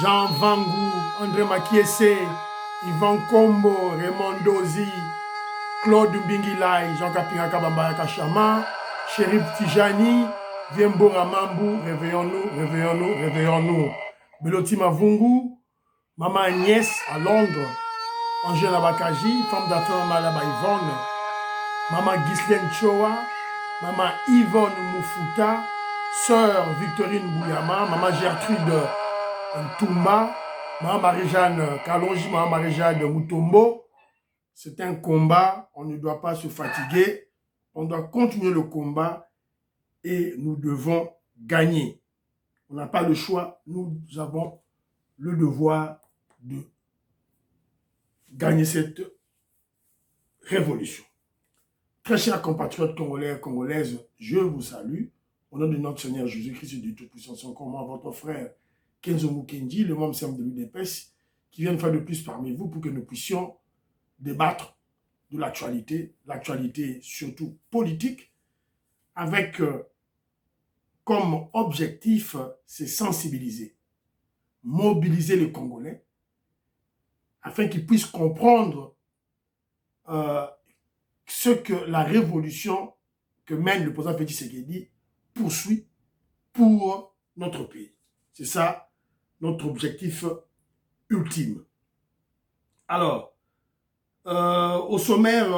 Jean Vangou, André Makiese, Yvan Kombo, Raymond Dozi, Claude Mbingilai, Jean Kapinga Kabamba Kachama, Chérif Tijani, Viembo Ramambou, réveillons-nous, réveillons-nous, réveillons-nous. Beloti Mavungu, Maman Agnès à Londres, Angèle Abakaji, femme d'affaires Malaba Yvonne, Maman Ghislaine Choa, Maman Yvonne Moufuta, Sœur Victorine Bouyama, Maman Gertrude Ntouma, Maman Marie-Jeanne Kalonji, Maman Marie-Jeanne Moutombo. C'est un combat, on ne doit pas se fatiguer, on doit continuer le combat et nous devons gagner. On n'a pas le choix, nous avons le devoir de gagner cette révolution. Très chers compatriotes congolais et congolaises, je vous salue. Au nom de notre Seigneur Jésus-Christ du Tout-Puissant, c'est encore moi, votre frère Kenzo Mukendi, le membre simple de l'UDPS, qui vient une fois de plus parmi vous pour que nous puissions débattre de l'actualité surtout politique, avec comme objectif, c'est sensibiliser, mobiliser les Congolais, afin qu'ils puissent comprendre ce que la révolution que mène le président Félix Tshisekedi poursuit pour notre pays. C'est ça notre objectif ultime. Alors, au sommaire,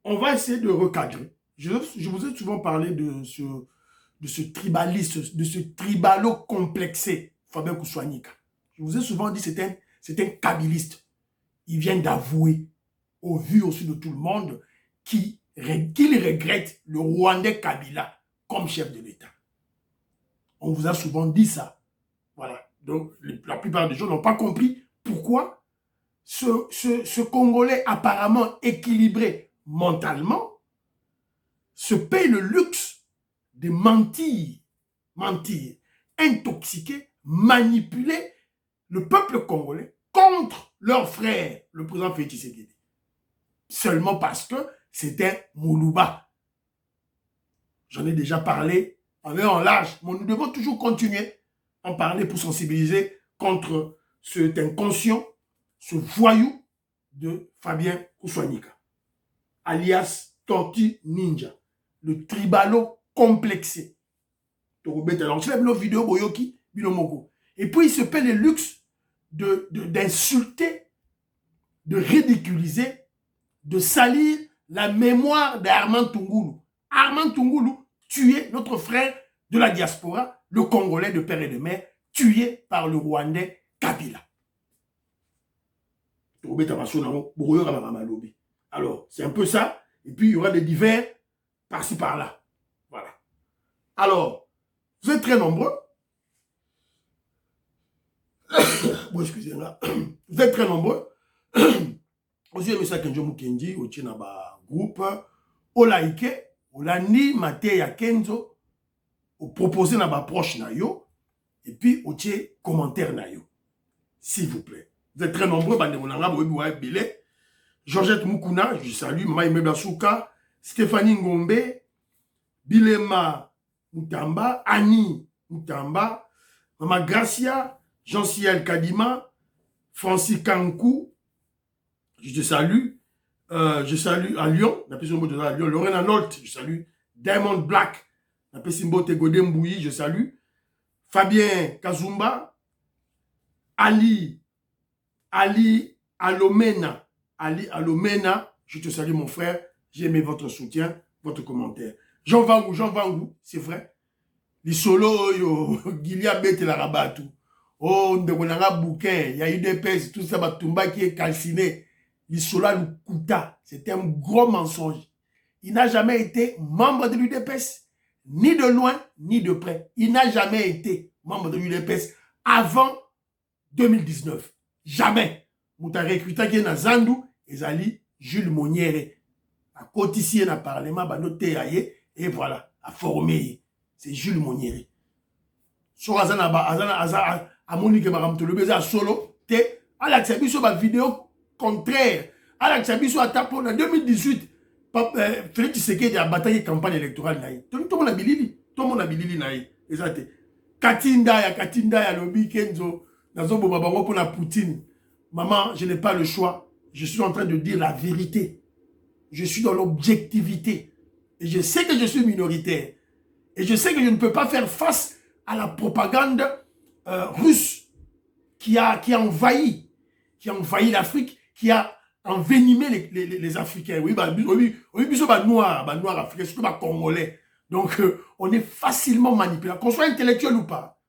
on va essayer de recadrer. Je vous ai souvent parlé de ce tribaliste, de ce tribalo-complexé, Fabien Kousouanika. Je vous ai souvent dit que c'est un kabiliste. Il vient d'avouer, au vu aussi de tout le monde, qu'il regrette le Rwandais Kabila comme chef de l'État. On vous a souvent dit ça. Voilà. Donc, la plupart des gens n'ont pas compris pourquoi ce Congolais apparemment équilibré mentalement se paye le luxe de mentir, intoxiquer, manipuler le peuple congolais contre leur frère, le président Félix Tshisekedi. Seulement parce que c'était Moulouba. J'en ai déjà parlé en large, mais nous devons toujours continuer à en parler pour sensibiliser contre cet inconscient, ce voyou de Fabien Kousouanika, alias Torti Ninja, le tribalo complexé. Et puis il se paie le luxe d'insulter, de ridiculiser, de salir la mémoire d'Armand Tungoulou. Armand Tungoulou, tué, notre frère de la diaspora, le Congolais de père et de mère, tué par le Rwandais Kabila. Alors, c'est un peu ça. Et puis, il y aura des divers par-ci, par-là. Voilà. Alors, vous êtes très nombreux. Bon, excusez-moi. Vous êtes très nombreux. Aussi, il y a ça Kenzo Mukendi, au Tchénaba groupe, au like, au landi, maté ya Kenzo, au proposé na ba proche na yo, et puis au tché commentaire na yo. S'il vous plaît. Vous êtes très nombreux, bande monanga, boebi Bilé, Georgette Mukuna, je salue, Maman Imeba Souka, Stéphanie Ngombe, Bilema Mutamba, Annie Mutamba, Maman Gracia, Jean-Ciel Kadima, Francis Kankou, je te salue. Je salue à Lyon, Lorena Nolte, je salue. Diamond Black, Godembouyi, je salue. Fabien Kazumba, Ali Alomena, je te salue mon frère, j'ai aimé votre soutien, votre commentaire. Jean Vangou, c'est vrai. Lisolo, Gilia Bete la Rabatou. Oh, Ndebonanga Bouquin, il y a eu des pèses, tout ça, Batumba qui est calciné. Lissola Lukuta, c'est un gros mensonge. Il n'a jamais été membre de l'UDPS, ni de loin, ni de près. Il n'a jamais été membre de l'UDPS avant 2019. Jamais. Mouta recruta qui est dans Zandou, Ezali Jules Moniere. À cotiser dans le Parlement, et voilà, à former. C'est Jules Moniere. Sur Azana, à Monique Maramtolobé, à solo, à la sur ma vidéo contraire. À la Tchabiso a tapé en 2018, Félix Tshisekedi a bataillé campagne électorale. Tout le monde a bilili naï. Katinda ya lobby Kenzo. pour la Poutine. Maman, je n'ai pas le choix. Je suis en train de dire la vérité. Je suis dans l'objectivité. Et je sais que je suis minoritaire. Et je sais que je ne peux pas faire face à la propagande russe qui a envahi l'Afrique, qui a envenimé les Africains. Oui, noirs africains, surtout congolais. Donc, on est facilement manipulé. Qu'on soit intellectuel ou pas,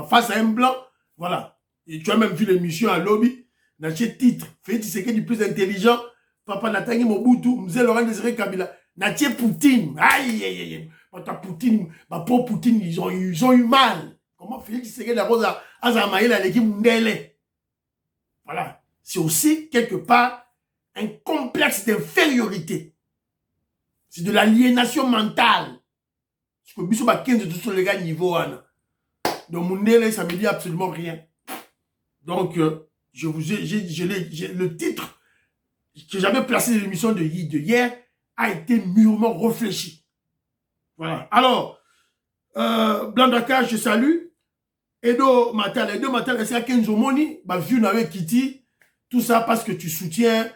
face à un blanc, voilà. Et tu as même vu l'émission à Lobby, dans ce titre, Félix Tshisekedi du plus intelligent, Papa Natangi Mobutu, Mzee Laurent Désiré Kabila, Natie Poutine, aïe, aïe, aïe, Poutine, pour Poutine, ils ont eu mal. Comment Félix Tshisekedi la rose à Zamaïl à l'équipe Ndele. Voilà. C'est aussi, quelque part, un complexe d'infériorité. C'est de l'aliénation mentale. Parce que Bissou ba 15 de tous les gars niveau. Donc, Ndele, ça me dit absolument rien. Donc, le titre que j'avais placé dans l'émission de hier a été mûrement réfléchi. Voilà. Alors, Blandaka, je salue. Edo Matal, c'est à Kenzomoni, vu Nawe Kiti, tout ça parce que tu soutiens,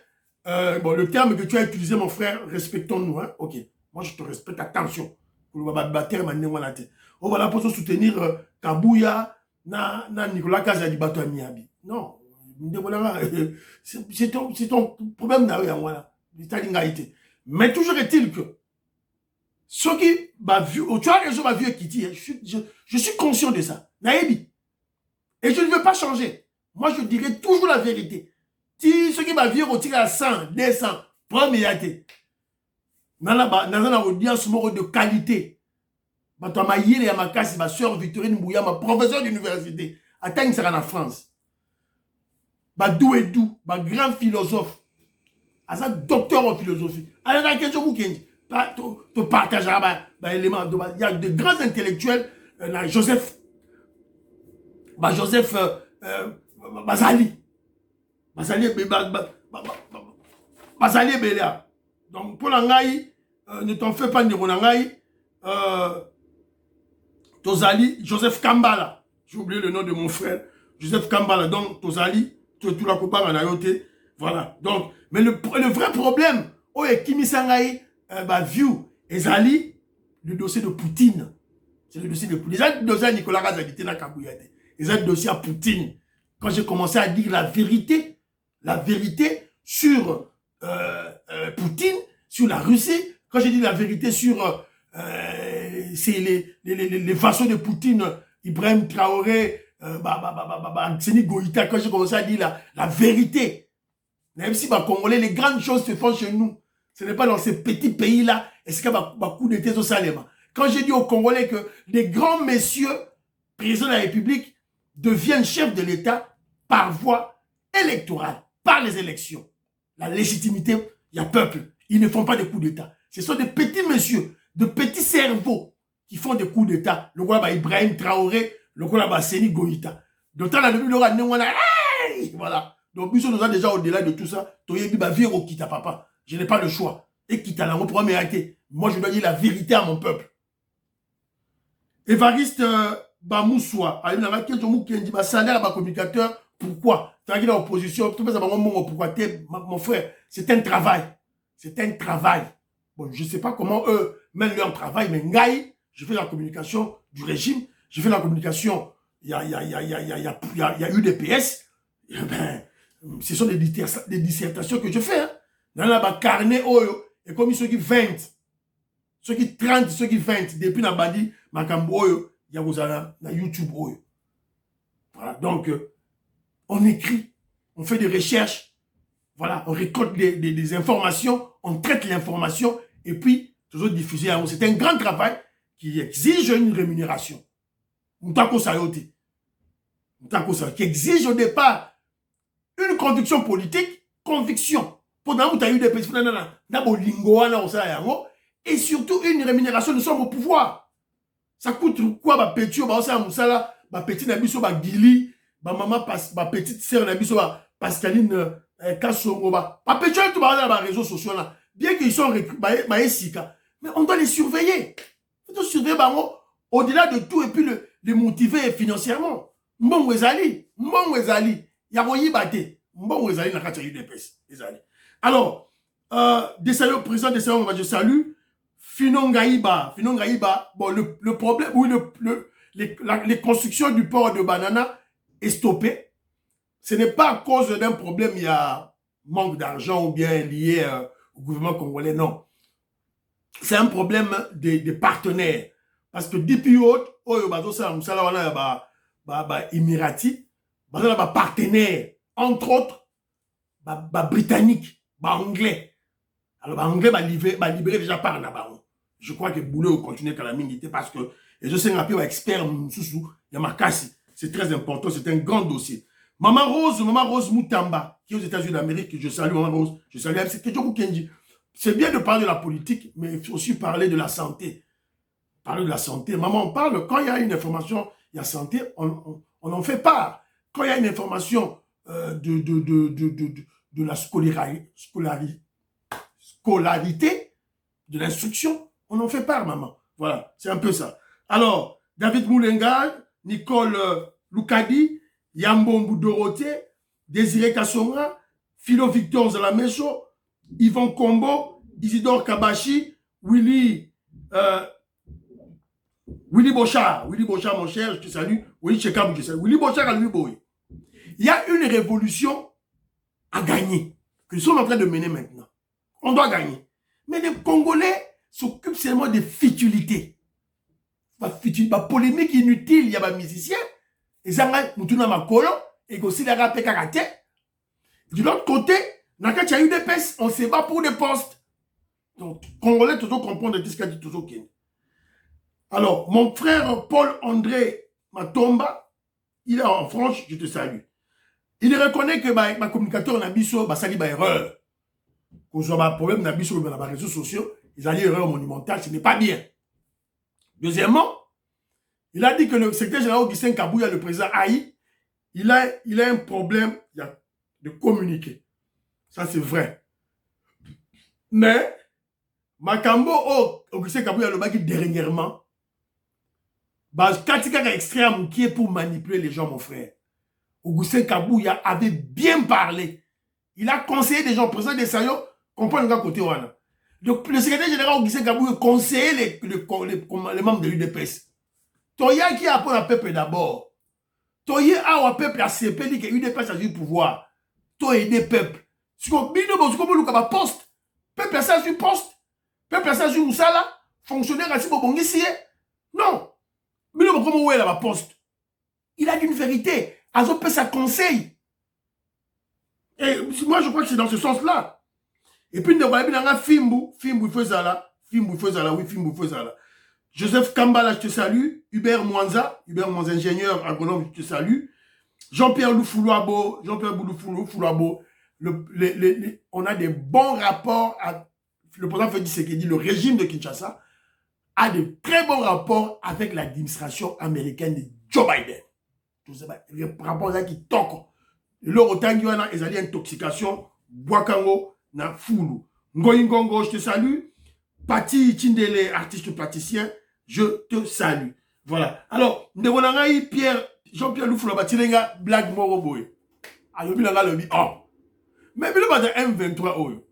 bon, le terme que tu as utilisé, mon frère, respectons-nous, hein. Ok. Moi, je te respecte, attention. On va pour soutenir Kabouya, na Nicolas Kazadi Bato Miabi. Non. C'est ton problème, voilà. Mais toujours est-il que ceux qui tu as raison, vu Kiti, je suis conscient de ça. Naïbi. Et je ne veux pas changer. Moi, je dirais toujours la vérité. Si ceux qui m'a vu retirer à 100, 200, premier été. Dans la audience de qualité. Ma soeur Victorine Mbouya, ma professeure d'université. Attends, ça en France. Dou et Dou, grand philosophe. Un docteur en philosophie. Alors, dans la question, tu partageras l'élément. Il y a de grands intellectuels. Joseph Bazali. Bazali Belia. Donc, pour l'angaï, ne t'en fais pas, Nironangaï. Tozali, Joseph Kambala. J'ai oublié le nom de mon frère. Joseph Kambala. Donc, Tozali, tout la coupa en ayoté. Voilà. Donc, mais le vrai problème, Kimi Sangaï, View, Ezali, le dossier de Poutine. C'est le dossier de Poutine. Les dossiers Nicolas Razagité na Kabouyate. Les autres dossiers à Poutine. Quand j'ai commencé à dire la vérité sur Poutine, sur la Russie, quand j'ai dit la vérité sur les façons de Poutine, Ibrahim Traoré, Kseni Goïta, quand j'ai commencé à dire la vérité, même si Congolais, les grandes choses se font chez nous. Ce n'est pas dans ces petits pays-là, et c'est qu'il y a beaucoup de thèses au Salema. Quand j'ai dit aux Congolais que les grands messieurs, présidents de la République, deviennent chefs de l'État par voie électorale, par les élections. La légitimité, il y a peuple. Ils ne font pas des coups d'État. Ce sont des petits messieurs, de petits cerveaux qui font des coups d'État. Le roi Ibrahim Traoré, le roi Seni Goïta. D'autant la demi voilà. Donc, nous sommes déjà au-delà de tout ça. Papa. Je n'ai pas le choix. Et quitte à la première. Moi, je dois dire la vérité à mon peuple. Évariste Bamoussoua, salaire à ma communicateur, pourquoi? Tu as dit l'opposition, pourquoi? Mon frère, c'est un travail. C'est un travail. Bon, je ne sais pas comment eux mènent leur travail, mais Ngaï, je fais la communication du régime, je fais la communication, il y a UDPS, ce sont des dissertations que je fais. Hein. Dans la carnet, et comme ceux qui 20, ceux qui 30, ceux qui 20, depuis la badi, Makambo, il y a YouTube. Voilà, donc, on écrit, on fait des recherches, voilà, on récolte des informations, on traite l'information, et puis, toujours diffuser. C'est un grand travail qui exige une rémunération. Qui exige au départ une conviction politique, conviction. Et surtout une rémunération, nous sommes au pouvoir. Ça coûte quoi, petit, petit nabiso, Gili, maman, petite sœur nabiso, Pascaline, Kassongo, petit, tout dans les réseaux sociaux là. Bien qu'ils sont mais on doit les surveiller. On doit surveiller au-delà de tout et puis les motiver financièrement. mbongo ezali yakoyiba te mbongo ezali na kati ya UDPS ezali. Alors président de Sayo, je salue Finon Gaïba, bon le problème, oui, les constructions du port de Banana est stoppé. Ce n'est pas à cause d'un problème, il y a manque d'argent ou bien lié au gouvernement congolais, non. C'est un problème des partenaires. Parce que depuis autres, Émirati, partenaires, entre autres, britanniques, anglais. Alors, anglais libéré déjà par Nabaron. Je crois que Boulot continue à la minute parce que je sais un expert, c'est très important, c'est un grand dossier. Maman Rose Moutamba, qui est aux États-Unis d'Amérique, je salue Maman Rose, je salue Kendi. C'est bien de parler de la politique, mais il faut aussi parler de la santé. Parler de la santé. Maman, on parle, quand il y a une information, il y a santé, on en fait part. Quand il y a une information de la scolarité, de l'instruction, on en fait part, maman. Voilà, c'est un peu ça. Alors, David Moulenga, Nicole Loukadi, Yambombu Dorothée, Désiré Kassonga, Philo Victor Zalameso, Yvon Combo, Isidore Kabashi, Willy Bochard, mon cher, je te salue. Willy Chekab, je te salue. Willy Bochard à lui, boy. Il y a une révolution à gagner, que nous sommes en train de mener maintenant. On doit gagner. Mais les Congolais s'occupent seulement de futilités. La polémique inutile, il y a des musiciens, ils ont Moutouna Makolo, et aussi la rapé karaté. De l'autre côté, dans le cas de UDPS, on se bat pour des postes. Donc, Congolais, toujours comprendre ce qu'il dit toujours. Alors, mon frère Paul-André Matomba, il est en France, je te salue. Il reconnaît que ma communicateur n'a pas sali une erreur. Quand il y a un problème dans les réseaux sociaux, ils ont dit erreur monumentale, ce n'est pas bien. Deuxièmement, il a dit que le secrétaire général Augustin Kabouya, le président Haï, il a un problème de communiquer. Ça, c'est vrai. Mais, Makambo, Augustin Kabouya, le dit dernièrement, Katika extrême qui est pour manipuler les gens, mon frère. Augustin Kabouya avait bien parlé. Il a conseillé des gens, président de Sayo, comprendre le côté Wana. Donc, le secrétaire général Augustin Kabouya conseillait les membres de l'UDPS. Toya qui apprend un peuple d'abord. Toya a un peuple à CP dit que l'UDPS a du pouvoir. Toya des peuples. Si vous avez un poste, peuple a ça sur poste, peuple a ça sur Moussala, fonctionnaire à Sibobongisie. Non. Mais comment où est la poste? Il a dit une vérité. Azopé ça conseil. Et moi je crois que c'est dans ce sens-là. Et puis nous avons Fimbu Fezala. Joseph Kambala, je te salue. Hubert Mwanza, ingénieur agronome, je te salue. Jean-Pierre Loufoulouabo, on a des bons rapports. Le président Félix Tshisekedi, le régime de Kinshasa, a de très bons rapports avec l'administration américaine de Joe Biden. Les rapports qui toquent. Le rotangi wana ezali intoxication, boakango na fulu. Ngoyingongo, je te salue. Pati Tindele, artiste plasticien, je te salue. Voilà. Alors, Ndebonangaï, Jean-Pierre Loufoulo Batilenga, Black Moroboy. Alors, il a dit, oh. Mais il y a M23 oyo.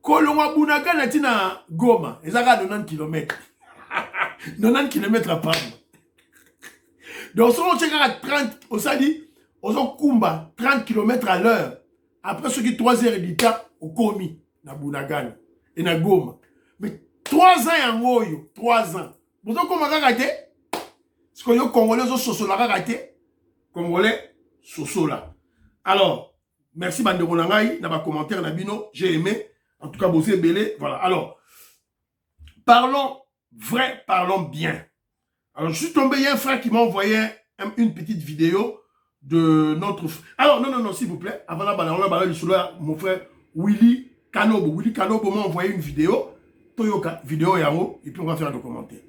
Kolonga Bunaka natina Goma, ils ont 90 km. 90 km à part. Donc, si on check à 30, on s'est dit, on a Kumba, 30 km à l'heure. Après, ce qui 3 heures du temps, au Komi, na Bunagana, et na Goma. Mais 3 ans en Oyo, 3 ans. Vous savez comment on a raté? Parce que les Congolais ont sosola raté. Congolais, sosola. Alors, merci Bandeko Nangaï, dans ma commentaire, Nabino, j'ai aimé. En tout cas, Bossé Belé, voilà. Alors, parlons vrai, parlons bien. Alors, je suis tombé, il y a un frère qui m'a envoyé une petite vidéo de notre... Alors, non, s'il vous plaît. Avant la mon frère Willy Kanobo. Willy Kanobo m'a envoyé une vidéo. Toyoka, vidéo et puis on va faire un commentaire.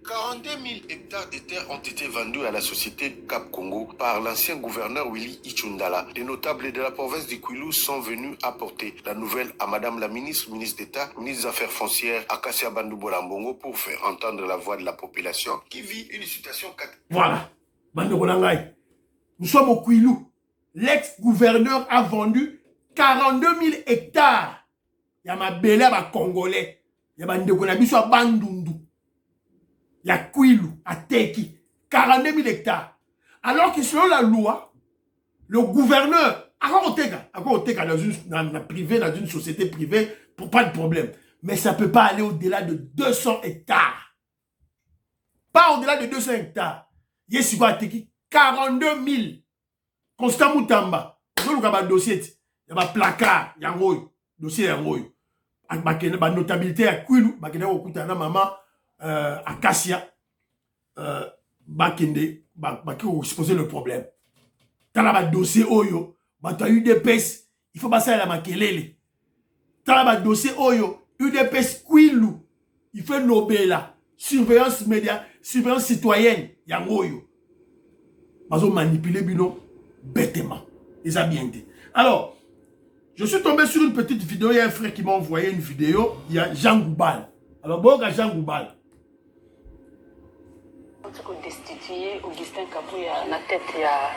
42 000 hectares de terre ont été vendus à la société Cap Congo par l'ancien gouverneur Willy Ichundala. Les notables de la province du Kwilu sont venus apporter la nouvelle à Madame la ministre d'État, ministre des Affaires foncières, Akasia Bandou Bolambongo, pour faire entendre la voix de la population qui vit une situation... Voilà. Bandou Bolangaï. Nous sommes au Kouilou. L'ex-gouverneur a vendu 42 000 hectares. Il y a ma belle à Congolais. Il y a ma ndekonabiso à Bandundu. Il y a Kouilou, à Teki. 42 000 hectares. Alors que selon la loi, le gouverneur, encore dans une privé, dans une société privée, pour pas de problème. Mais ça ne peut pas aller au-delà de 200 hectares. Pas au-delà de 200 hectares. Il y a 42 000. Constant Moutamba. Il y a un dossier, il y a un placard, il y a un dossier, il y a un notabilité à Kouilou, il y a un maman Acacia, il se poser le problème. Dans le dossier Oyo, il y a eu des pèses, il faut passer à la makelele. Dans le dossier Oyo, UDPS Kouilou, il fait Nobela, surveillance média, surveillance citoyenne, il y a Oyo. Ils ont manipulé Bino bêtement. Ils ont bien dit. Alors, je suis tombé sur une petite vidéo, il y a un frère qui m'a envoyé une vidéo, il y a Jean Goubal. Alors, bon, Jean Goubal. Destitué Augustin Kabouya na tête ya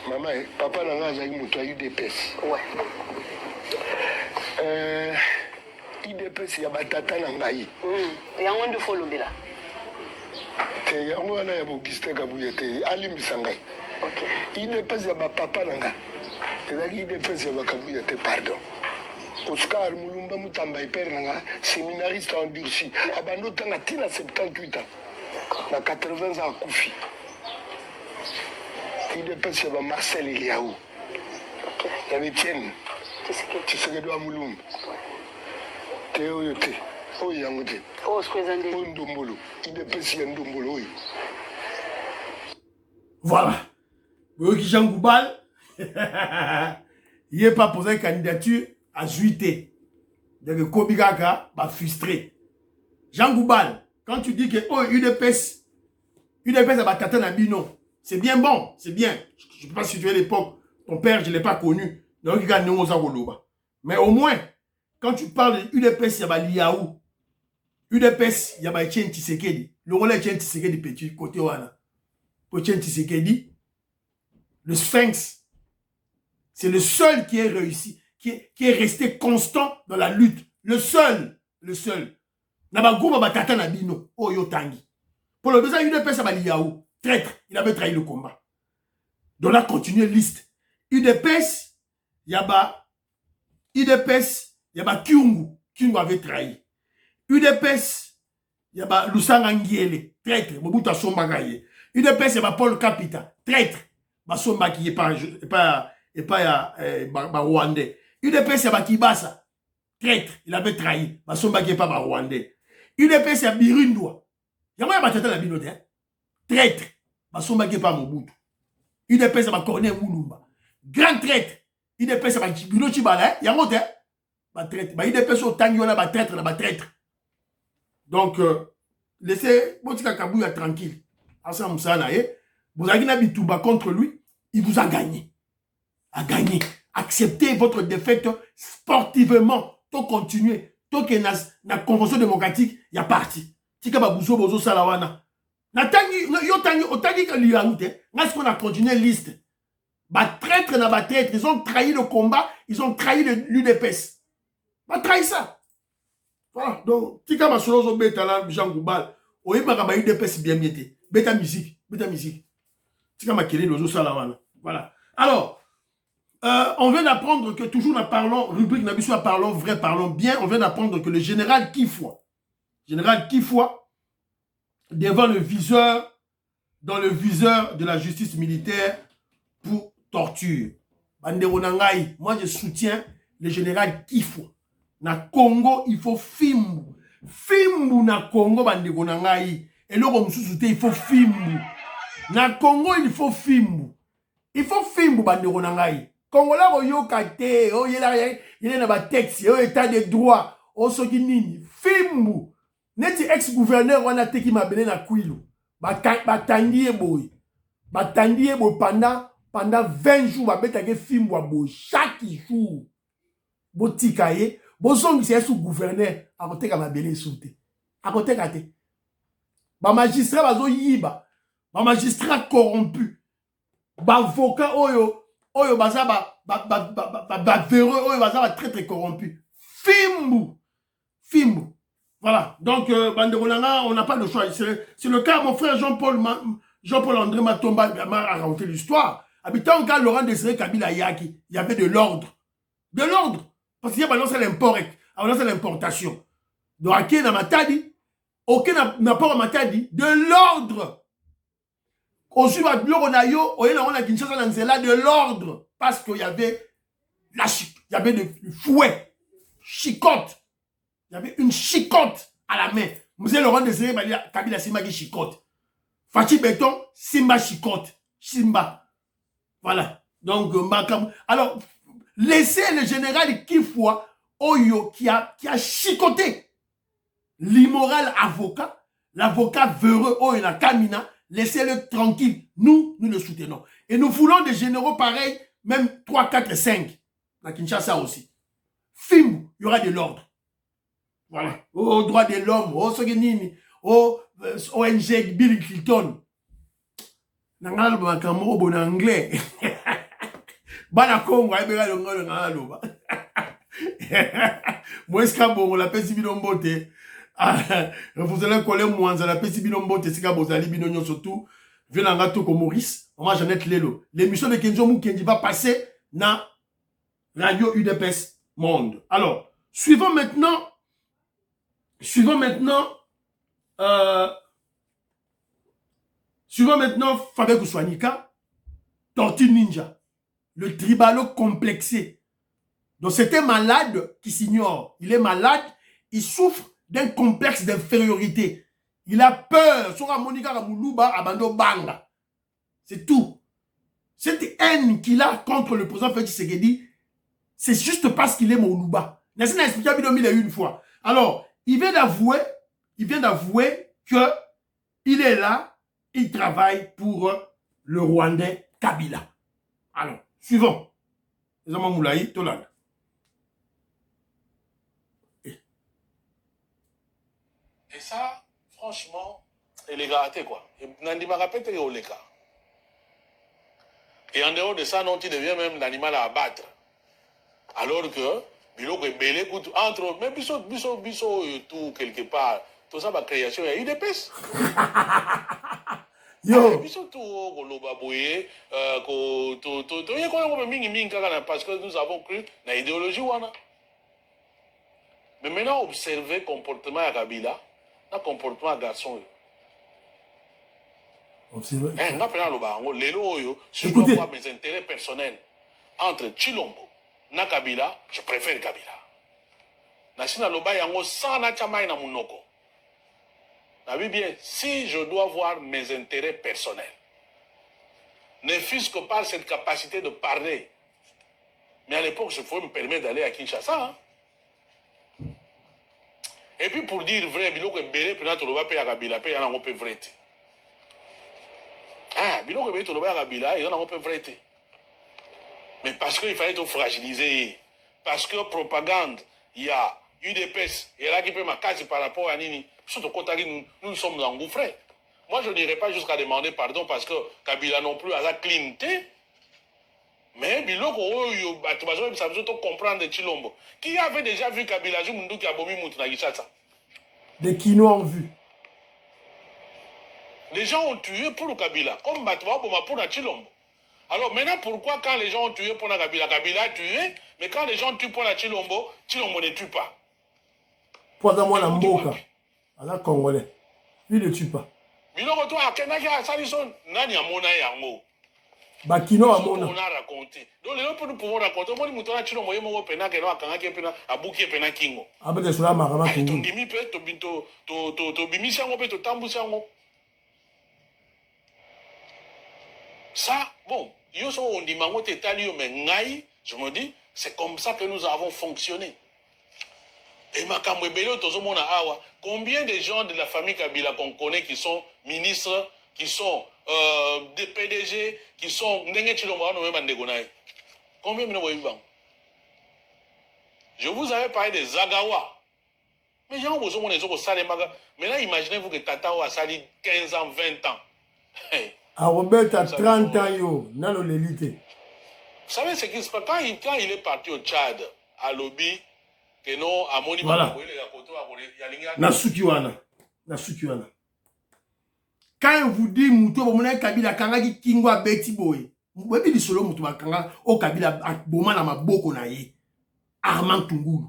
maman papa nanga azali moto ya UDPS. Ouais. UDPS ya batata na ngai. Yango ndu folobela. Te yango wana ya Augustin Kabouya te alimbisa ngai. OK. UDPS ya papa nanga. Ezali UDPS ya Kabouya te pardon. Oscar Mulumba Mutamba hyper nanga séminariste endurci. Abando tanga tina 78 ans. Na 80 ans à Koufi. Il dépêche sur Marcel Eliaou. Il y avait Etienne. Tu sais que tu as Mouloum. Théo Yote. Oh Yangote. Oh Skwezande. Oh Ndombolo. Il dépêche sur Ndombolo. Voilà. Vous voyez qui Jean Goubal, il n'est pas posé une candidature à Zuité. Donc Kobigaka va frustrer. Jean Goubal. Quand tu dis que oh, UDPS a batatu na bino, c'est bien bon, c'est bien. Je ne peux pas situer l'époque. Ton père, je ne l'ai pas connu. Donc, il gagne mais au moins, quand tu parles de UDPS, il y a Liaou. UDPS, il y a Etienne Tshisekedi. Le rôle Etienne Tshisekedi, petit côté wana. Etienne Tshisekedi, le Sphinx, c'est le seul qui est réussi, qui est resté constant dans la lutte. Le seul. Nabagouba batata na bino, oyo tangi. Pour le besoin, UDPS a Liaou, traître, il avait trahi le combat. Donc là, continuez liste. UDPS, yaba Kyungu avait trahi. UDPS, yaba Lusanga Ngiele, traître, Mobutu Sombagaye. UDPS, yaba Paul Kapita, traître, Basomba qui est pas Rwandais. UDPS, yaba Kibasa, traître, il avait trahi, Basomba qui est pas Rwandais. UDPS ya Birindwa. Yama ya batata la binote. Traître. Basomba qui est pas Mobutu. UDPS ya Corneille Moulumba. Grand traître. UDPS ya Bilo Chibala. Yama te. Ba traître. Ba UDPS au tangi wana ba traître na ba traître. Donc laissez Botika Kabouya tranquille. Asa Moussana vous avez na bituba contre lui, il vous a gagné. A gagné. Acceptez votre défaite sportivement. Tout continuer. Tant que na convention démocratique, il y a parti. Tika babuzo bozo salawana. Na tangi yo tangi otangi ka liaoute. Est-ce qu'on a continué liste? Ba traître na ba traître, ils ont trahi le combat, ils ont trahi l'UDPS. Ba trahi ça. Voilà. Donc tika ba solo beta la Jean Goubal. Oyeba ka ba UDPS bien miété. Beta musique. Tika ma kele bozo salawana. Voilà. Alors on vient d'apprendre que toujours nous parlons, rubrique Nabiso, parlons vrai, parlons bien, on vient d'apprendre que le général Kifoua, devant le viseur, dans le viseur de la justice militaire pour torture. Moi je soutiens le général Kifoua. Na Congo, il faut Fimbu. Fimbu na Congo, bandegonangai. Et là, comme sous-souté, il faut Fimbu. Na Congo, il faut Fimbu. Il faut Fimbu, bandegonangai. Congolais oyoka te o yele na ba texte o état de droit o soki nini Fimbu neti ex-gouverneur wana teki mabele na Kwilu batandiye boy pendant 20 jours babetake Fimbu boy chaque jour botika ye bozongisa sous gouverneur akoteka mabele soute akoteka te ba magistrat bazo yiba ba magistrat corrompu Bavocat oyo baza véreux oyo baza très très corrompu. Fimbu. Voilà. Donc bandeko nanga, on n'a pas de choix. C'est le cas mon frère Jean-Paul André Matomba m'a raconté l'histoire. Habitant quand Laurent Désiré Kabila Yaki, il y avait de l'ordre. De l'ordre. Parce qu'il y a balancé l'import, balancé l'importation. Donc, à qui n'a matadi, aucun n'a pas matadi, de l'ordre. Au suivant de l'Oronayo, on a Kinshasa de l'ordre. Parce qu'il y avait il y avait des fouets, chicotte. Il y avait une chicotte à la main. Monsieur Laurent Désiré Kabila Simba qui chicotte. Fachi Béton, Simba chicotte. Simba. Voilà. Donc, alors, laissez le général Kifwa Oyo qui a chicoté l'immoral avocat, l'avocat véreux Oyo na Kamina, laissez-le tranquille. Nous le soutenons. Et nous voulons des généraux pareils, même 3, 4, 5. À Kinshasa aussi. Film, il y aura de l'ordre. Voilà. Au droit de l'homme, au Sogenini, au ONG Bill Clinton. Nangal Bakamoro bon anglais. Bana Congo, aïbera le ngolo ngalo. Moi, est-ce que bon, la pesi binombote. Vous allez coller moi, la pesi binombote, c'est que vous allez binonyo surtout. Viens en comme Maurice, on va Jeannette Lelo. L'émission de Kenzo Moukendi va passer dans Radio UDPS Monde. Alors, suivons maintenant Fabien Kouswanika, Tortue Ninja, le tribalo complexé. Donc c'était un malade qui s'ignore. Il est malade, il souffre d'un complexe d'infériorité. Il a peur. Sora Monika Ramoulouba Abando Banga. C'est tout. Cette haine qu'il a contre le président Félix Tshisekedi, c'est juste parce qu'il est Moulouba. N'est-ce pas expliqué une fois. Alors, il vient d'avouer que il est là, il travaille pour le Rwandais Kabila. Alors, suivons. Zama Moulaï, Tolanda. Et ça, franchement, il est gâté, quoi. Nandi m'a répété au Leka. Et en dehors de ça, non, il devient même l'animal à abattre. Alors que, Biloko est belé, entre, mais biso, tout, quelque part, tout ça, ma création, il y a eu des pêches. Yo! Biso, tout, Golobaboué, parce que nous avons cru dans l'idéologie, wana. Mais maintenant, observez le comportement à Kabila, le comportement à garçon. Observez. Si je dois voir mes intérêts personnels entre Chilombo et Kabila, je préfère Kabila. Nasina loba yango sans na chamay na munoko. Nabi bien, si je dois voir mes intérêts personnels, ne fût-ce que par cette capacité de parler, mais à l'époque, je pouvais me permettre d'aller à Kinshasa. Hein? Et puis pour dire vrai, biloko ebele pena to loba pe ya Kabila pe yana ngo pe vrai. Ah, biloko ebele to loba ya Kabila yana ngo pe vrai. Mais parce qu'il fallait tout fragiliser, parce que propagande, il y a UDPS et là qui peut ma case par rapport à Nini, surtout quand nous sommes engouffrés. Moi je n'irai pas jusqu'à demander pardon parce que Kabila non plus a la cleanté. Mais biloko oyo batubazo ça veut comprendre Chilombo. Qui avait déjà vu Kabila Jumundu qui a bomi mutu na Gishasa? Des Kinois ont vu. Les gens ont tué pour le Kabila, comme Batouba pour la Chilombo. Alors maintenant pourquoi quand les gens ont tué pour la Kabila, Kabila a tué, mais quand les gens tuent pour la Chilombo, Chilombo ne tue pas. Pour moi la mboka. Alors Congolais. Il ne tue pas. Biloko toi akenaki a salison nani amona yango. Bakino amona. On a raconté. Donc les gens nous pouvons raconter. Moi, nous avons dit que nous avons pena que nous avons pena abuki pena kingo. Abete sula marama kingo. To bimi pe to binto to bimi sango pe to tambu sango. Ça, bon, yo so on dit mango te talio mais ngai, je me dis, c'est comme ça que nous avons fonctionné. Et ma kamwebelo to mona awa, combien de gens de la famille Kabila qu'on connaît qui sont ministres, qui sont des PDG, qui sont combien de je vous avais parlé des Zagawa. Mais gens vous ont des mais là imaginez-vous que Tata a sali 15 ans, 20 ans. À Robert a 30 ans, yo. Non, l'élite. Vous savez ce qui se passe quand il est parti au Tchad, à Lobby, que non, à Moni, voilà. Nasukiwana. Quand vous dites Mouto, vous avez Kabila Kangaki Kingwa Beti Boy. Vous avez dit solo Mouto Kanga, au Kabila Boma na Maboko na ye. Armand Tungulu.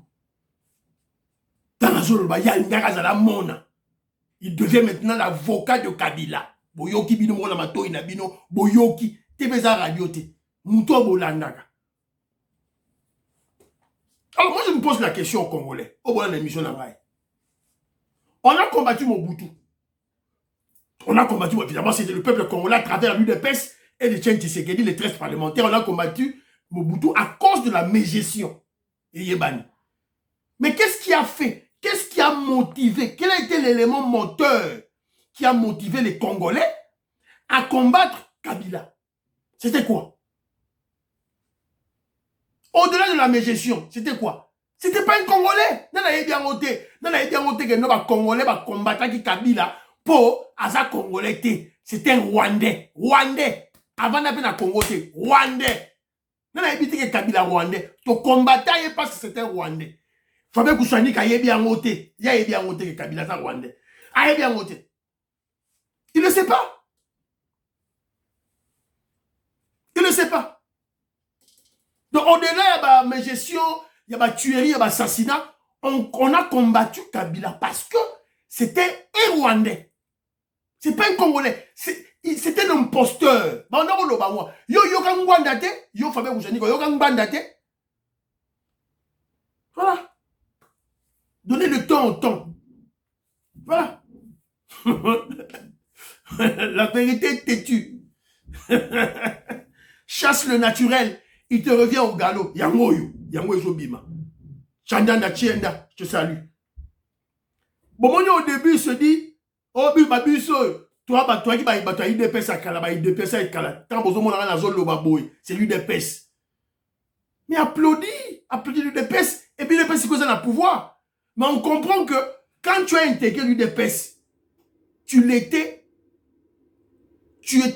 Dans la zone, il y a une gare mona. Il devient maintenant l'avocat de Kabila. Boyoki bino mona mato inabino. Boyoki. Tebeza radio te. Mouto Bolandaka. Alors moi je me pose la question aux Congolais. Au bout de l'émission là-bas. On a combattu Mobutu. On a combattu, évidemment, c'était le peuple congolais à travers l'UDPS et les Tchènes Tshisekedi, les 13 parlementaires. On a combattu Mobutu à cause de la mégestion. Et Yébani. Mais qu'est-ce qui a fait? Qu'est-ce qui a motivé? Quel a été l'élément moteur qui a motivé les Congolais à combattre Kabila? C'était quoi? Au-delà de la mégestion, c'était quoi? C'était pas un Congolais. Non, il bien voté. Non, il bien voté que nos Congolais va combattre Kabila pour Asa Congolais. C'était un Rwandais. Rwandais. Avant d'appeler un Congolais. Rwandais. Non, il bien que Kabila Rwandais. Tu combattais parce que c'était un Rwandais. Fabien Koussani, il a bien voté. Il a bien voté que Kabila est Rwandais. Il a bien voté. Il ne sait pas. Il ne sait pas. Donc, au-delà, il y a ma gestion, il y a ma tuerie, il y a ma assassinat. On a combattu Kabila parce que c'était un Rwandais. C'est pas un Congolais. C'était un imposteur. Yo kangwandate, yo Fabien Koussani, yo kangwandate. Voilà. Donnez le temps au temps. Voilà. La vérité est têtue. Chasse le naturel. Il te revient au galop. Yangoyo. Yangoyo Zobima. Chandanda Chienda. Je te salue. Bon, au début, il se dit, oh, toi, qui va IDPS à Kala, IDPS à Kala. Quand vous avez la zone Lobaboy, c'est l'UDPS. Mais applaudis l'UDPS. Et puis l'UDPS, c'est quoi ça, le pouvoir. Mais on comprend que quand tu as intégré l'UDPS, tu étais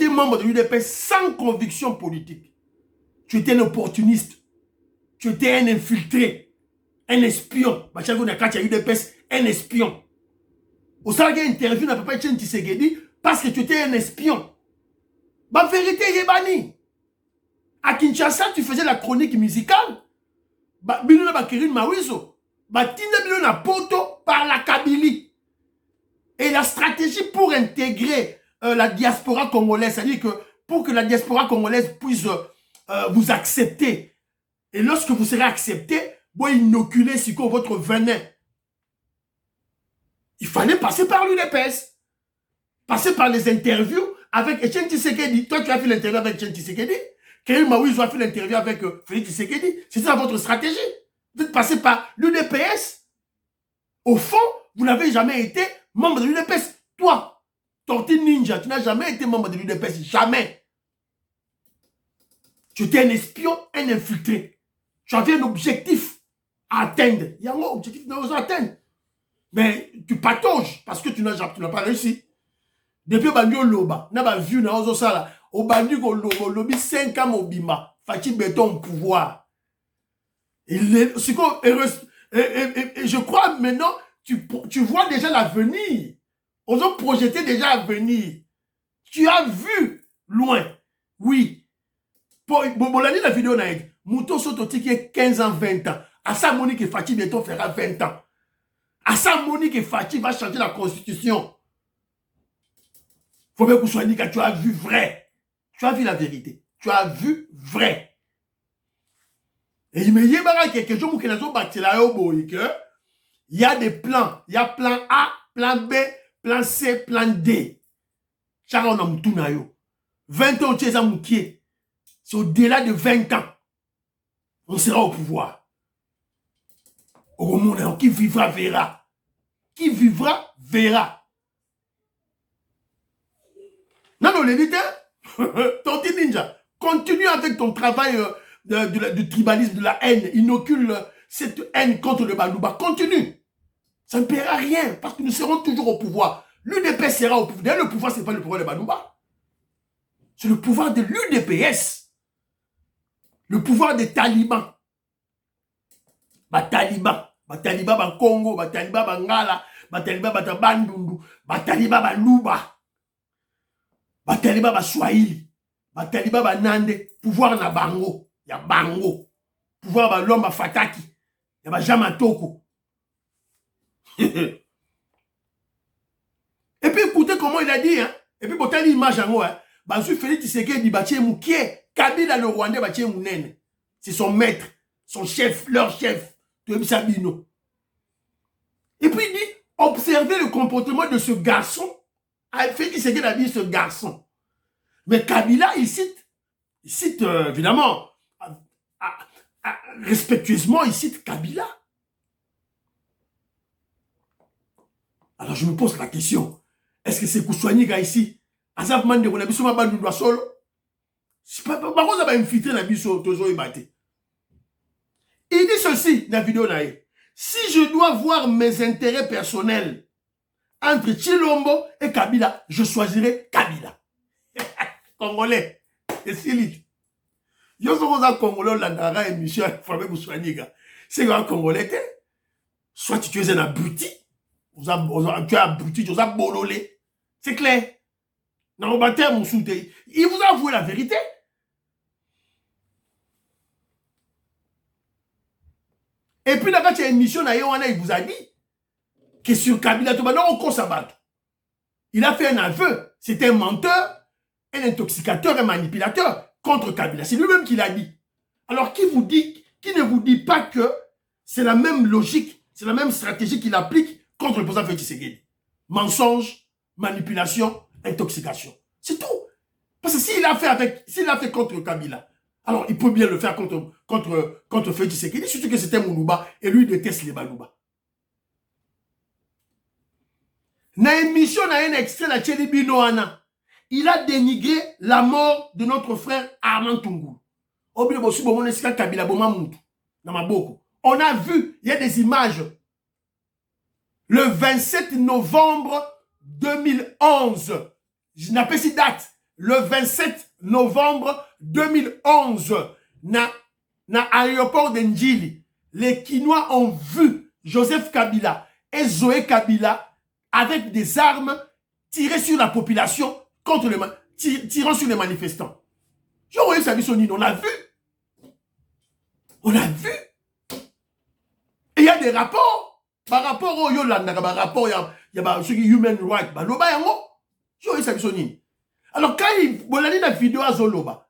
membre de l'UDPS sans conviction politique. Tu étais un opportuniste. Tu étais un infiltré. Un espion. Quand tu as l'UDPS, un espion. Au sein de l'interview, n'a pas été Tshisekedi parce que tu étais un espion. La vérité est bannie. À Kinshasa, tu faisais la chronique musicale. Bilona Bakirin Mawiso. Batina Bilona Poto par la Kabylie. Et la stratégie pour intégrer la diaspora congolaise, c'est-à-dire que pour que la diaspora congolaise puisse vous accepter, et lorsque vous serez accepté, vous inoculer votre venin. Il fallait passer par l'UDPS. Passer par les interviews avec Etienne Tshisekedi. Toi, tu as fait l'interview avec Etienne Tshisekedi. Karim Mawizo a fait l'interview avec Félix Tshisekedi. C'est ça votre stratégie. Vous êtes passé par l'UDPS. Au fond, vous n'avez jamais été membre de l'UDPS. Toi, Torti Ninja, tu n'as jamais été membre de l'UDPS. Jamais. Tu étais un espion, un infiltré. Tu avais un objectif à atteindre. Il y a un objectif à atteindre. Mais tu patauges parce que tu n'as pas réussi. Depuis Bandio Loba, n'a pas vu dans Ozo Sala. Au Bandio Lobi 5 ans au Bima. Fatih Béton pouvoir. Et je crois maintenant, tu vois déjà l'avenir. Ozo projeté déjà l'avenir. Tu as vu loin. Oui. Pour la vidéo n'a été. Mouton Sototi qui est 15 ans, 20 ans. À ça, Monique et Fatih Béton fera 20 ans. À ça, Monique et Fatih va changer la constitution. Faut bien que tu que tu as vu vrai. Tu as vu la vérité. Tu as vu vrai. Et il me dit quelque chose qui il y a des plans. Il y a plan A, plan B, plan C, plan D. Chaque on a tout na yo. 20 ans, c'est au-delà de 20 ans. On sera au pouvoir. Au monde, qui vivra verra. Qui vivra verra. Non, l'éditeur, Torti Ninja, continue avec ton travail du tribalisme, de la haine. Inocule cette haine contre le Balouba. Continue. Ça ne paiera rien parce que nous serons toujours au pouvoir. L'UDP sera au pouvoir. D'ailleurs, le pouvoir, ce n'est pas le pouvoir de Balouba. C'est le pouvoir de l'UDPS. Le pouvoir des talibans. Bataliban ba Congo, bataliban ba Ngala, bataliban ba Bandundu, bataliban ba Luba, bataliban ba Swahili, bataliban ba Nande, pouvoir na bango, ya bango. Pouvoir ba Lomba Fataki, ya ba Jamatoko. Et puis écoutez comment il a dit, hein. Et puis pour telle image en haut, hein. Bazou Félix Tshisekedi Batie Moukié, Kabila le Rwandais Batie Mounene. C'est son maître, son chef, leur chef, de Sabino. Et puis il dit, observez le comportement de ce garçon. Félix Tshisekedi a dit ce garçon. Mais Kabila, il cite évidemment, respectueusement, il cite Kabila. Alors je me pose la question, est-ce que c'est Koussouaniga ici? Azab Mande, on a vu ma bande de solo. C'est pas par contre, ça va infiltrer la biso, Tozo et Baté. Il dit ceci dans la vidéo naïe. Si je dois voir mes intérêts personnels entre Tshilombo et Kabila, je choisirai Kabila. Congolais. Et Silite. Yo sommes Congolais, Landara et Michel, Fabé Koussouaniga. C'est un Congolais, soit tu es un abruti, tu es abruti, tu es un bololé. C'est clair. Dans le baptême, il vous a avoué la vérité. Et puis, là, quand il y a une mission, il vous a dit que sur Kabila, il a fait un aveu. C'était un menteur, un intoxicateur, un manipulateur contre Kabila. C'est lui-même qui l'a dit. Alors, qui ne vous dit pas que c'est la même logique, c'est la même stratégie qu'il applique contre le président Félix Tshisekedi? Mensonge, manipulation, intoxication. C'est tout. Parce que s'il a fait contre Kabila, alors il peut bien le faire contre Félix Tshisekedi, surtout que c'était Moulouba et lui déteste les Balouba. Dans l'émission, dans un extrait de Tchélibi Noana, il a dénigré la mort de notre frère Armand Tungulu. On a vu, il y a des images. Le 27 novembre 2011, je n'appelle pas date, le 27 novembre 2011, na l'aéroport de Ndjili, les Kinois ont vu Joseph Kabila et Zoé Kabila avec des armes tirer sur la population, tirant sur les manifestants. On a vu. On a vu. Et il y a des rapports. Par rapport au Yolanda, par rapport il y a ceux qui human rights, alors quand il a dit la vidéo à Zoloba,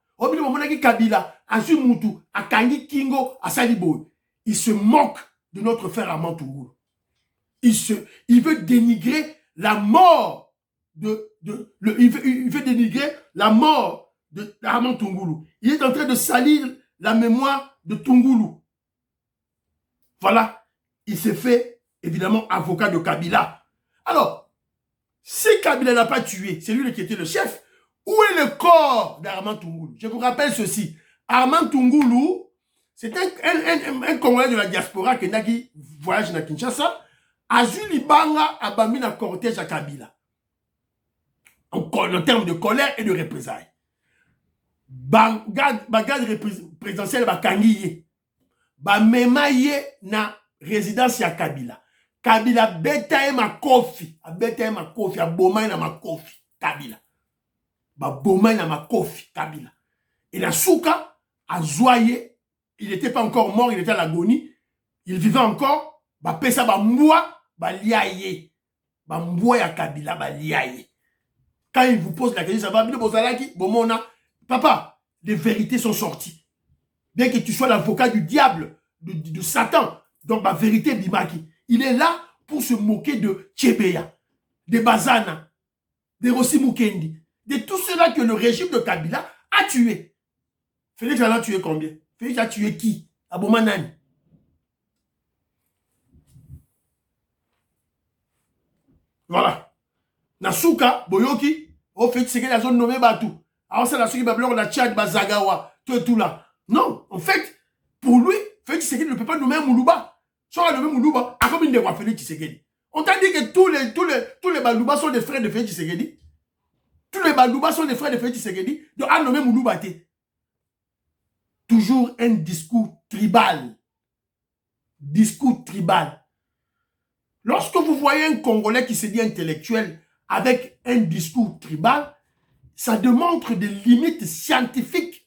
Kabila, Azumutu, Akangi Kingo, Asalibo, il se moque de notre frère Armand Tungulu. Il veut dénigrer la mort il veut dénigrer la mort d'Armand Tungulu. Il est en train de salir la mémoire de Tungulu. Voilà, il s'est fait évidemment avocat de Kabila. Alors, si Kabila n'a pas tué, c'est lui qui était le chef, où est le corps d'Armand Tungulu? Je vous rappelle ceci. Armand Tungulu, c'est un Congolais de la diaspora qui voyage à Kinshasa. Azuli Banga a bami na cortège à Kabila. En termes de colère et de représailles. Bagad présidentiel bakangiye. Bamemaye na résidence ya Kabila. Kabila betaye makofi. Betaye makofi. Abomay na makofi. Kabila. Babomay na makofi. Kabila. Et la souka a zoyé. Il n'était pas encore mort, il était à l'agonie. Il vivait encore. Bapesa bamboua. Baliaye. Bamboua ya Kabila. Baliaye. Quand il vous pose la question, ça va bien, Bozalaki, Bomona. Papa, les vérités sont sorties. Bien que tu sois l'avocat du diable, de Satan, donc ma vérité, Bimaki, il est là pour se moquer de Tchebeya, de Bazana, de Rossi Mukendi, de tout cela que le régime de Kabila a tué. Félix en a tué combien? Félix a tué qui? Abomanani. Voilà. Nasuka, Boyoki, au fait, c'est que la zone nommée Batou. Alors, c'est la zone qui va blanc, la Tchad, Bazagawa, tout là. Non, en fait, pour lui, Félix Tshisekedi ne peut pas nommer un Moulouba. Soit nommer Moulouba, à comme une des Félix Tshisekedi. On t'a dit que tous les Balouba sont des frères de Félix Tshisekedi. Tous les Badouba sont des frères de Félix Tshisekedi. Donc, a nommé Moulouba. Toujours un discours tribal. Discours tribal. Lorsque vous voyez un Congolais qui se dit intellectuel avec un discours tribal, ça démontre des limites scientifiques,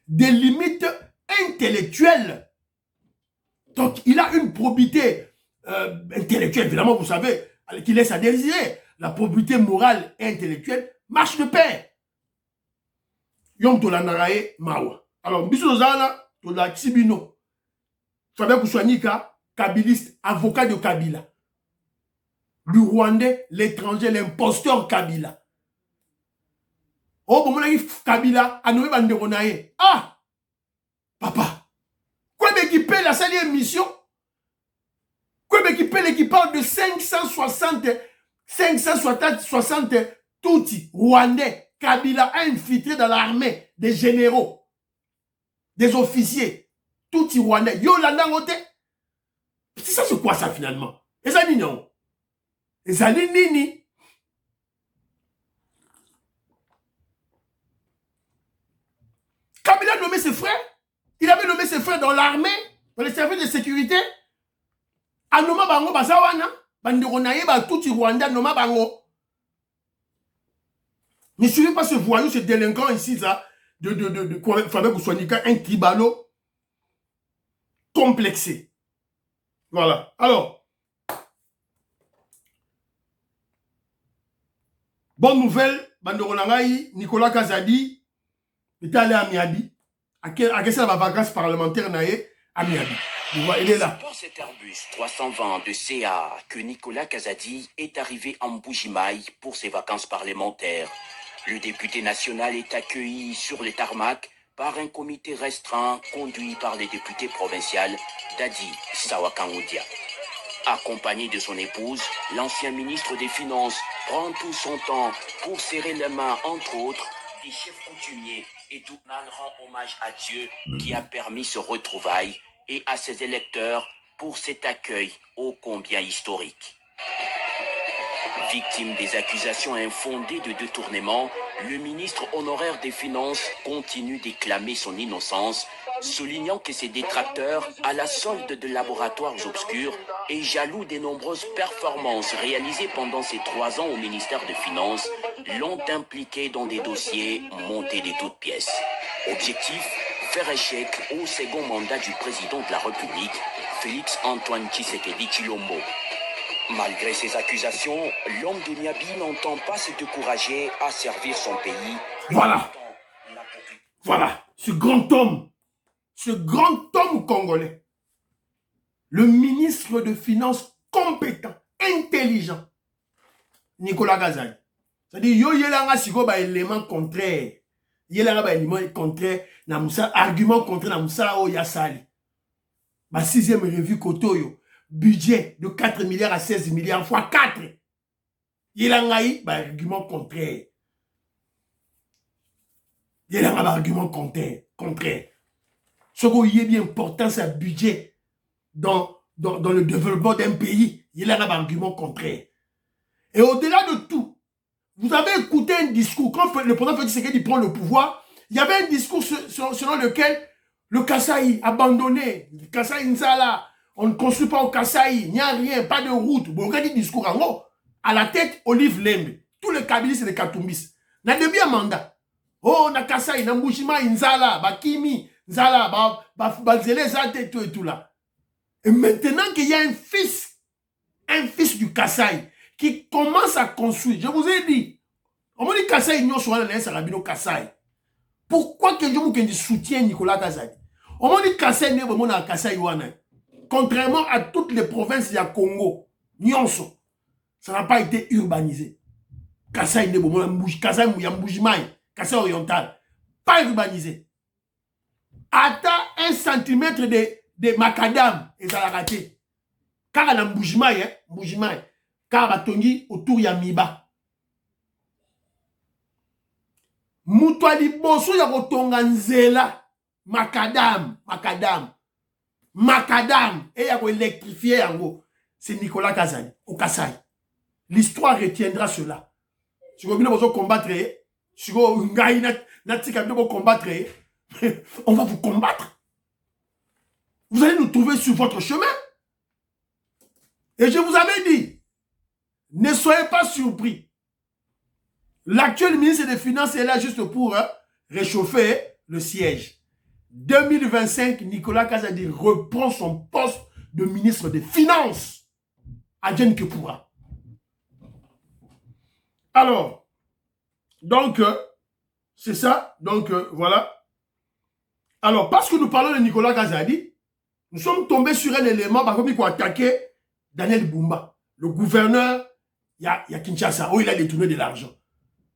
des limites intellectuelles. Donc, il a une probité intellectuelle, évidemment, vous savez, qui laisse à désirer. La probité morale et intellectuelle marche de pair. Yom Tolanarae Mawa. Alors, Bissou Zana, Tola Tsibino. Fabien Kouswanika, kabiliste, avocat de Kabila. Le Rwandais, l'étranger, l'imposteur Kabila. Oh, bon, Kabila, a nommé Banderonae. Ah! Papa! Quoi d'équiper la salle émission? Quoi d'équiper l'équipage de 560 Tutsi, Rwandais, Kabila a infiltré dans l'armée des généraux, des officiers, Tutsi Rwandais. Yo Landangote. Ça, c'est quoi ça finalement? Et ça, non. Et ça, nini. Kabila a nommé ses frères. Il avait nommé ses frères dans l'armée, dans les services de sécurité. Anoma Bango Bazawana, Banderonaye, Tutsi Rwanda, Noma Bango. Ne suivez pas ce voyou, ce délinquant ici, ça, Fabien Kouswanika, un tribalo complexé. Voilà. Alors, bonne nouvelle, Banderonangaï, Nicolas Kazadi était allé à Miabi. À quelle la vacances parlementaire à Miabi. Il est là. C'est pour cet Airbus 320 de CA que Nicolas Kazadi est arrivé en Mbujimaï pour ses vacances parlementaires. Le député national est accueilli sur les tarmacs par un comité restreint conduit par les députés provinciales Dadi Sawakangoudia. Accompagné de son épouse, l'ancien ministre des Finances prend tout son temps pour serrer les mains, entre autres, des chefs coutumiers et Douknal rend hommage à Dieu qui a permis ce retrouvaille et à ses électeurs pour cet accueil ô combien historique. Victime des accusations infondées de détournement, le ministre honoraire des Finances continue d'éclamer son innocence, soulignant que ses détracteurs, à la solde de laboratoires obscurs et jaloux des nombreuses performances réalisées pendant ses 3 ans au ministère des Finances, l'ont impliqué dans des dossiers montés de toutes pièces. Objectif, faire échec au second mandat du président de la République, Félix Antoine Tshisekedi Tshilombo. Malgré ces accusations, l'homme de Niabi n'entend pas se décourager à servir son pays. Voilà. Voilà. Ce grand homme congolais, le ministre de Finances compétent, intelligent, Nicolas Kazadi. C'est-à-dire, yo yelanga siko ba élément contraire. Yelanga ba élément contraire, na musa argument contraire na musa o yasali. Ma 6e revue Kotoyo. Budget de 4 milliards à 16 milliards fois 4. Il a un argument contraire. Il a un argument contraire. Ce qui est bien important, c'est le budget dans le développement d'un pays. Il a un argument contraire. Et au-delà de tout, vous avez écouté un discours. Quand le président Félix Tshisekedi prend le pouvoir, il y avait un discours selon lequel le Kasaï abandonné, le Kasaï Nzala, on ne construit pas au Kasaï, il n'y a rien, pas de route. Bon, regardez le discours en haut. À la tête, Olive Lembe. Tous les Kabilis et les Katoumbis. N'a de bien mandat. Oh, na Kasaï, na Mbushima, Nzala, Bakimi, Nzala, Bazele, Zate, et tout là. Et maintenant qu'il y a un fils du Kasaï, qui commence à construire, je vous ai dit, on m'a dit Kasaï, nous sommes allés à Rabino Kasaï. Pourquoi que je vous soutiens Nicolas Kazadi? On m'a dit Kasaï, nous sommes allés à Kasaï, contrairement à toutes les provinces du Congo, Nyonso, ça n'a pas été urbanisé. Kasaï Kasaï oriental, pas urbanisé. Ata 1 centimètre de macadam et ça l'a raté. Car à Mboujimaï, car à Tongi autour ya Miba. Moutouali bosso ya kotonga nzela, macadam. Et il y a électrifié en gros. C'est Nicolas Kazadi au Kasaï. L'histoire retiendra cela. Si vous voulez combattre, si vous voulez combattre, on va vous combattre. Vous allez nous trouver sur votre chemin. Et je vous avais dit, ne soyez pas surpris. L'actuel ministre des Finances est là juste pour réchauffer le siège. 2025, Nicolas Kazadi reprend son poste de ministre des Finances. Adjen Kepura. Alors, donc, c'est ça. Donc, voilà. Alors, parce que nous parlons de Nicolas Kazadi, nous sommes tombés sur un élément par contre, qui a attaqué Daniel Bumba, le gouverneur, il y a Kinshasa, où il a détourné de l'argent.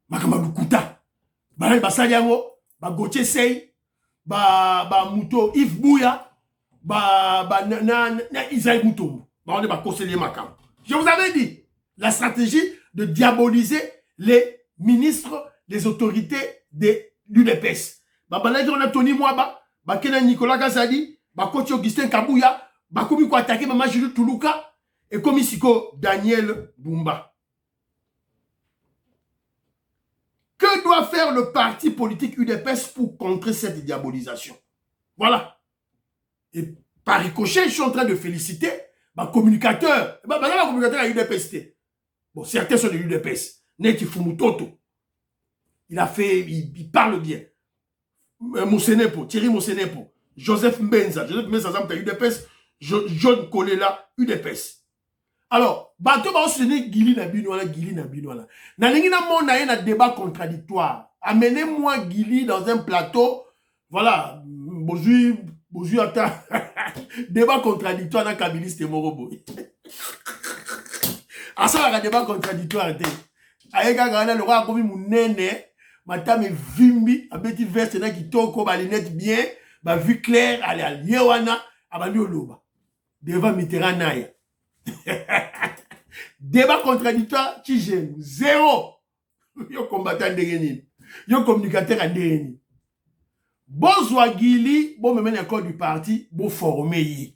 Makamadu Kuta, Basaliango, Gauthier Sey, Muto, Yves Bouya, Isaïe Moutombo. Je vous avais dit, la stratégie de diaboliser les ministres, les autorités de l'UDPS. On a Tony Mwaba, Nicolas Kazadi, Coach Augustin Kabouya, Bakoumi ko attaqué Maman Julie Toulouka et Komisiko Daniel Bumba. Que doit faire le parti politique UDPS pour contrer cette diabolisation? Voilà. Et par ricochet, je suis en train de féliciter ma communicateur. Ma communicateur à UDPS. Bon, certains sont de l'UDPS. Neti Fumutoto. Il parle bien. Mosenepo, Thierry Mosenepo, Joseph Mbenza, c'est UDPS, John Kolela, UDPS. Alors, bateau va se donner Gili na Binoala. Nalingi na mon na débat contradictoire. Amenez-moi Gili dans un plateau. Voilà. Bozu attend. Débat contradictoire dans Kabiliste et Morobo. Ah ça, il y a débat contradictoire. Aïega Gana, le roi a commis mon nene. Madame Vimbi, abeti veste na kitoko, ba lunette bien, ba vue claire, allez à Yewana, abandi oloba. Devant Mitterrand naya. Débat contradictoire, qui j'aime. Zéro. Yo combattant de yo communicateur à Ndeni. Bonsoir Gili, bon me mène encore du parti, bon formé.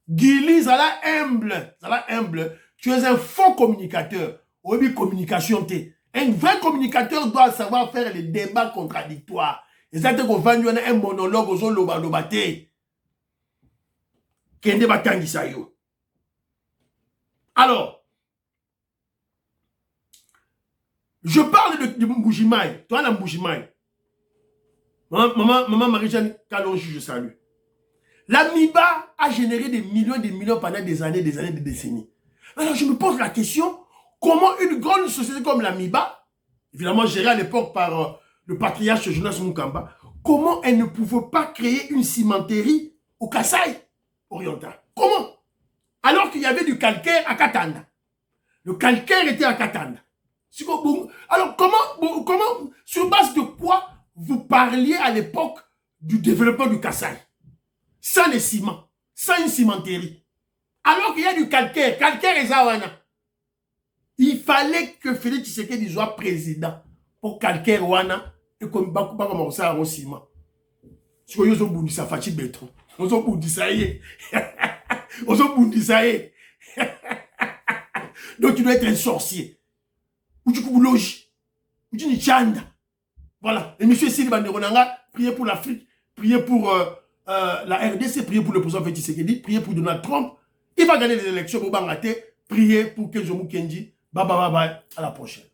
Gili, ça la humble. Tu es un faux communicateur. Obi communication té. Un vrai communicateur doit savoir faire les débats contradictoires. Et ça, c'est qu'on va un monologue aux loba té. Kende batangi sa yo. Alors, je parle de Mbujimaï. Toi, la Mbujimaï. Maman Marie-Jeanne Kalonji, je salue. La MIBA a généré des millions pendant des années, des décennies. Alors, je me pose la question, comment une grande société comme la MIBA, évidemment gérée à l'époque par le patriarche Jonas Mukamba, comment elle ne pouvait pas créer une cimenterie au Kasaï oriental? Comment? Alors qu'il y avait du calcaire à Katanda. Le calcaire était à Katanda. Alors, comment, sur base de quoi vous parliez à l'époque du développement du Kasaï? Sans les ciments, sans une cimenterie. Alors qu'il y a du calcaire et Zawana. Il fallait que Félix Tshisekedi soit président pour calcaire Wana et comme Bakuba commence à un ciment. Si vous avez dit ça, Fatih Bétron. Vous avez dit ça, vous avez dit ça. Donc tu dois être un sorcier. Ou tu coups loge. Ou tu n'y chanda. Voilà. Et monsieur Sili Banderonanga, priez pour l'Afrique, priez pour la RDC, priez pour le président Félix Tshisekedi, priez pour Donald Trump. Il va gagner les élections au Bangladesh. Priez pour que Jomo Kendi. Bye bye bye bye. À la prochaine.